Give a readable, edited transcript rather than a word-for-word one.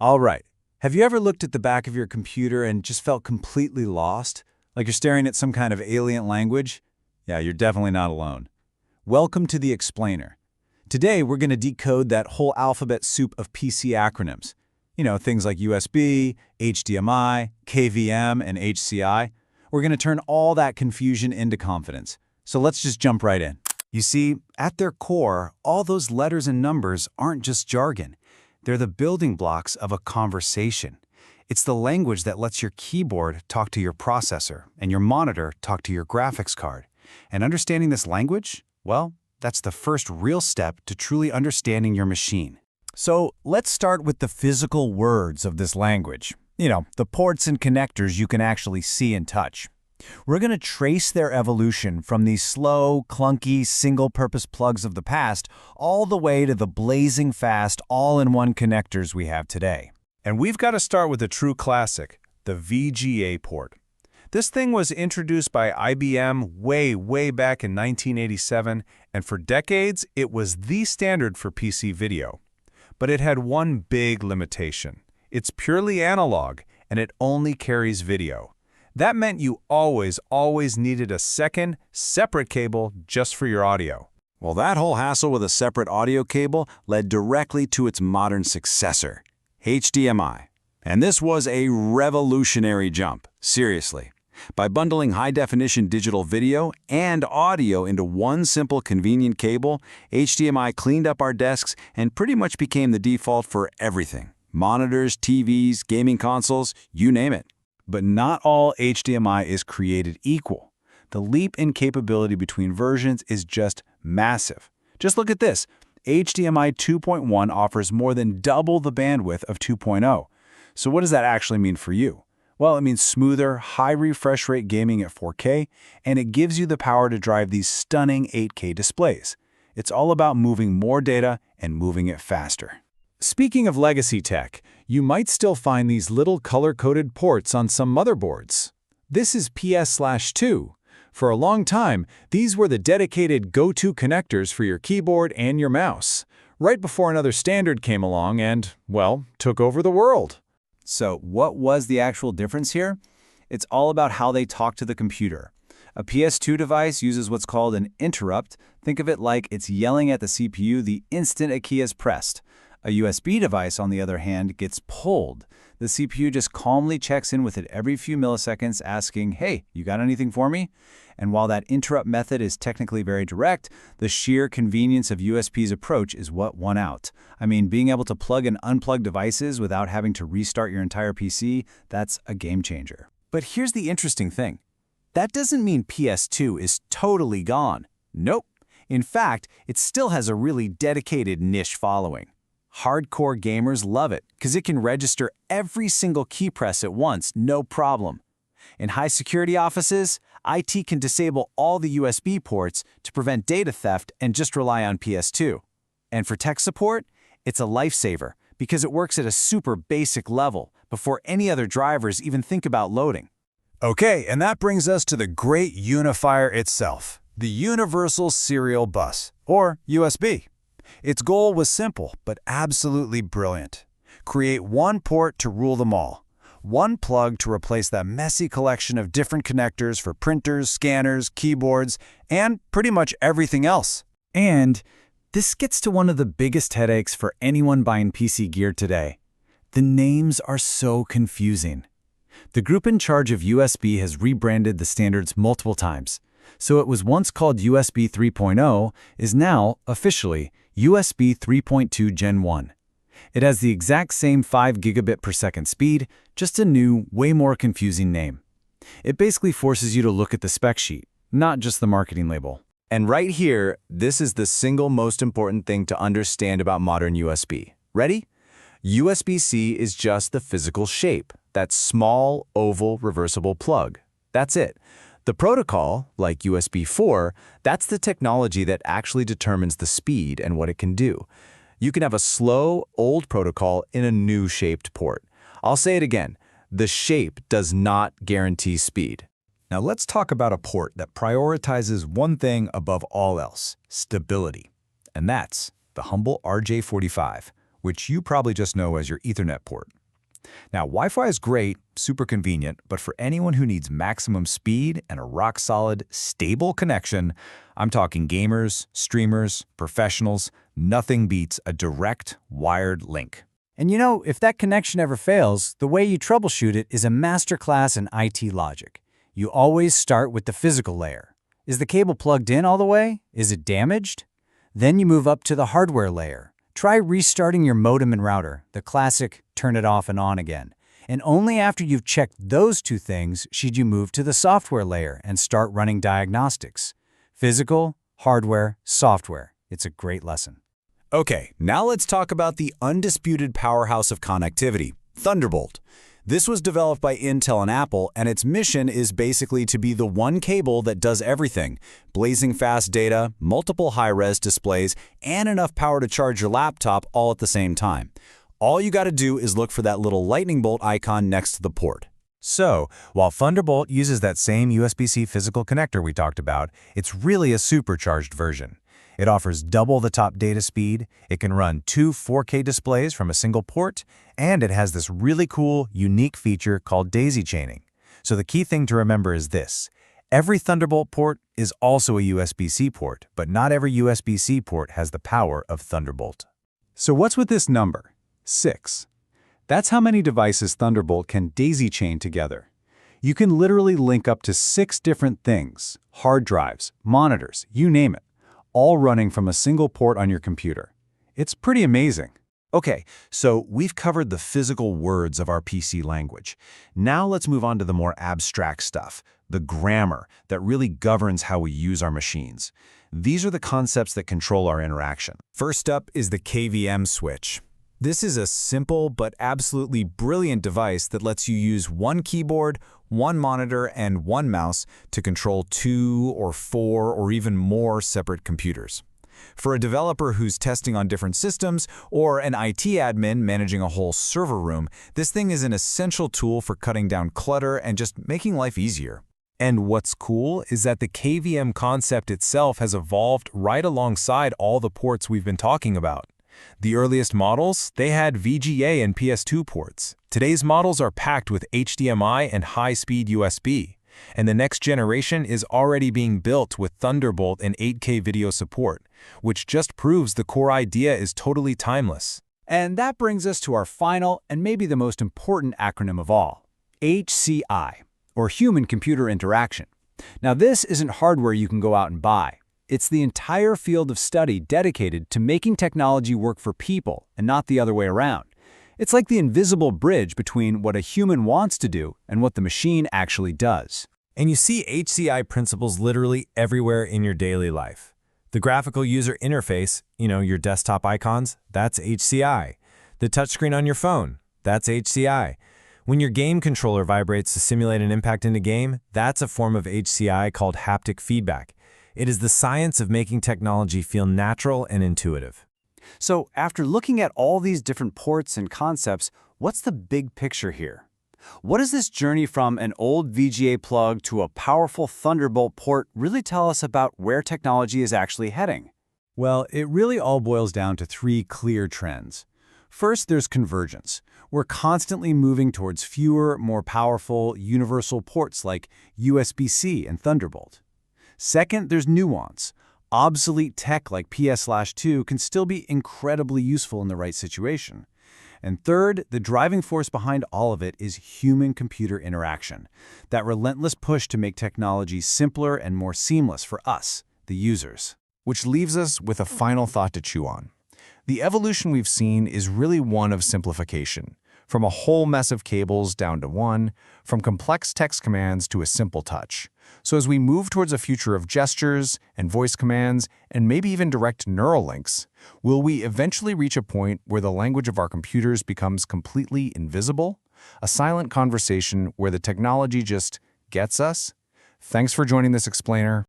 All right. Have you ever looked at the back of your computer and just felt completely lost? Like you're staring at some kind of alien language? Yeah, you're definitely not alone. Welcome to The Explainer. Today, we're going to decode that whole alphabet soup of PC acronyms. You know, things like USB, HDMI, KVM, and HCI. We're going to turn all that confusion into confidence. So let's just jump right in. You see, at their core, all those letters and numbers aren't just jargon. They're the building blocks of a conversation. It's the language that lets your keyboard talk to your processor and your monitor talk to your graphics card. And understanding this language, well, that's the first real step to truly understanding your machine. So let's start with the physical words of this language. You know, the ports and connectors you can actually see and touch. We're going to trace their evolution from these slow, clunky, single-purpose plugs of the past all the way to the blazing fast, all-in-one connectors we have today. And we've got to start with a true classic, the VGA port. This thing was introduced by IBM way back in 1987, and for decades it was the standard for PC video. But it had one big limitation. It's purely analog, and it only carries video. That meant you always needed a second, separate cable just for your audio. Well, that whole hassle with a separate audio cable led directly to its modern successor, HDMI. And this was a revolutionary jump, seriously. By bundling high-definition digital video and audio into one simple, convenient cable, HDMI cleaned up our desks and pretty much became the default for everything. Monitors, TVs, gaming consoles, you name it. But not all HDMI is created equal. The leap in capability between versions is just massive. Just look at this. HDMI 2.1 offers more than double the bandwidth of 2.0. So what does that actually mean for you? Well, it means smoother, high refresh rate gaming at 4K, and it gives you the power to drive these stunning 8K displays. It's all about moving more data and moving it faster. Speaking of legacy tech, you might still find these little color-coded ports on some motherboards. This is PS/2. For a long time, these were the dedicated go-to connectors for your keyboard and your mouse, right before another standard came along and, well, took over the world. So what was the actual difference here? It's all about how they talk to the computer. A PS2 device uses what's called an interrupt. Think of it like it's yelling at the CPU the instant a key is pressed. A USB device, on the other hand, gets pulled. The CPU just calmly checks in with it every few milliseconds asking, hey, you got anything for me? And while that interrupt method is technically very direct, the sheer convenience of USB's approach is what won out. I mean, being able to plug and unplug devices without having to restart your entire PC, that's a game changer. But here's the interesting thing. That doesn't mean PS2 is totally gone. Nope. In fact, it still has a really dedicated niche following. Hardcore gamers love it because it can register every single key press at once, no problem. In high-security offices, IT can disable all the USB ports to prevent data theft and just rely on PS2. And for tech support, it's a lifesaver because it works at a super basic level before any other drivers even think about loading. Okay, and that brings us to the great unifier itself, the Universal Serial Bus, or USB. Its goal was simple, but absolutely brilliant. Create one port to rule them all. One plug to replace that messy collection of different connectors for printers, scanners, keyboards, and pretty much everything else. And this gets to one of the biggest headaches for anyone buying PC gear today. The names are so confusing. The group in charge of USB has rebranded the standards multiple times. So it was once called USB 3.0, is now, officially, USB 3.2 Gen 1. It has the exact same 5 gigabit per second speed, just a new, way more confusing name. It basically forces you to look at the spec sheet, not just the marketing label. And right here, this is the single most important thing to understand about modern USB. Ready? USB-C is just the physical shape, that small, oval, reversible plug. That's it. The protocol, like USB 4, that's the technology that actually determines the speed and what it can do. You can have a slow, old protocol in a new shaped port. I'll say it again, the shape does not guarantee speed. Now let's talk about a port that prioritizes one thing above all else, stability. And that's the humble RJ45, which you probably just know as your Ethernet port. Now, Wi-Fi is great, super convenient, but for anyone who needs maximum speed and a rock-solid, stable connection, I'm talking gamers, streamers, professionals, nothing beats a direct, wired link. And you know, if that connection ever fails, the way you troubleshoot it is a masterclass in IT logic. You always start with the physical layer. Is the cable plugged in all the way? Is it damaged? Then you move up to the hardware layer. Try restarting your modem and router, the classic turn it off and on again. And only after you've checked those two things should you move to the software layer and start running diagnostics. Physical, hardware, software. It's a great lesson. Okay, now let's talk about the undisputed powerhouse of connectivity, Thunderbolt. This was developed by Intel and Apple, and its mission is basically to be the one cable that does everything: blazing fast data, multiple high-res displays, and enough power to charge your laptop all at the same time. All you got to do is look for that little lightning bolt icon next to the port. So, while Thunderbolt uses that same USB-C physical connector we talked about, it's really a supercharged version. It offers double the top data speed, it can run 2 4K displays from a single port, and it has this really cool, unique feature called daisy chaining. So the key thing to remember is this: every Thunderbolt port is also a USB-C port, but not every USB-C port has the power of Thunderbolt. So what's with this number? 6. That's how many devices Thunderbolt can daisy chain together. You can literally link up to 6 different things: hard drives, monitors, you name it, all running from a single port on your computer. It's pretty amazing. Okay, so we've covered the physical words of our PC language. Now let's move on to the more abstract stuff, the grammar that really governs how we use our machines. These are the concepts that control our interaction. First up is the KVM switch. This is a simple but absolutely brilliant device that lets you use one keyboard, one monitor, and one mouse to control 2 or 4 or even more separate computers. For a developer who's testing on different systems, or an IT admin managing a whole server room, this thing is an essential tool for cutting down clutter and just making life easier. And what's cool is that the KVM concept itself has evolved right alongside all the ports we've been talking about. The earliest models, they had VGA and PS2 ports. Today's models are packed with HDMI and high-speed USB. And the next generation is already being built with Thunderbolt and 8K video support, which just proves the core idea is totally timeless. And that brings us to our final and maybe the most important acronym of all, HCI, or Human-Computer Interaction. Now, this isn't hardware you can go out and buy. It's the entire field of study dedicated to making technology work for people and not the other way around. It's like the invisible bridge between what a human wants to do and what the machine actually does. And you see HCI principles literally everywhere in your daily life. The graphical user interface, your desktop icons, that's HCI. The touchscreen on your phone, that's HCI. When your game controller vibrates to simulate an impact in a game, that's a form of HCI called haptic feedback. It is the science of making technology feel natural and intuitive. So after looking at all these different ports and concepts, what's the big picture here? What does this journey from an old VGA plug to a powerful Thunderbolt port really tell us about where technology is actually heading? Well, it really all boils down to 3 clear trends. First, there's convergence. We're constantly moving towards fewer, more powerful, universal ports like USB-C and Thunderbolt. Second, there's nuance. Obsolete tech like PS/2 can still be incredibly useful in the right situation. And third, the driving force behind all of it is human-computer interaction, that relentless push to make technology simpler and more seamless for us, the users. Which leaves us with a final thought to chew on. The evolution we've seen is really one of simplification, from a whole mess of cables down to one, from complex text commands to a simple touch. So as we move towards a future of gestures and voice commands and maybe even direct neural links, will we eventually reach a point where the language of our computers becomes completely invisible? A silent conversation where the technology just gets us? Thanks for joining this explainer.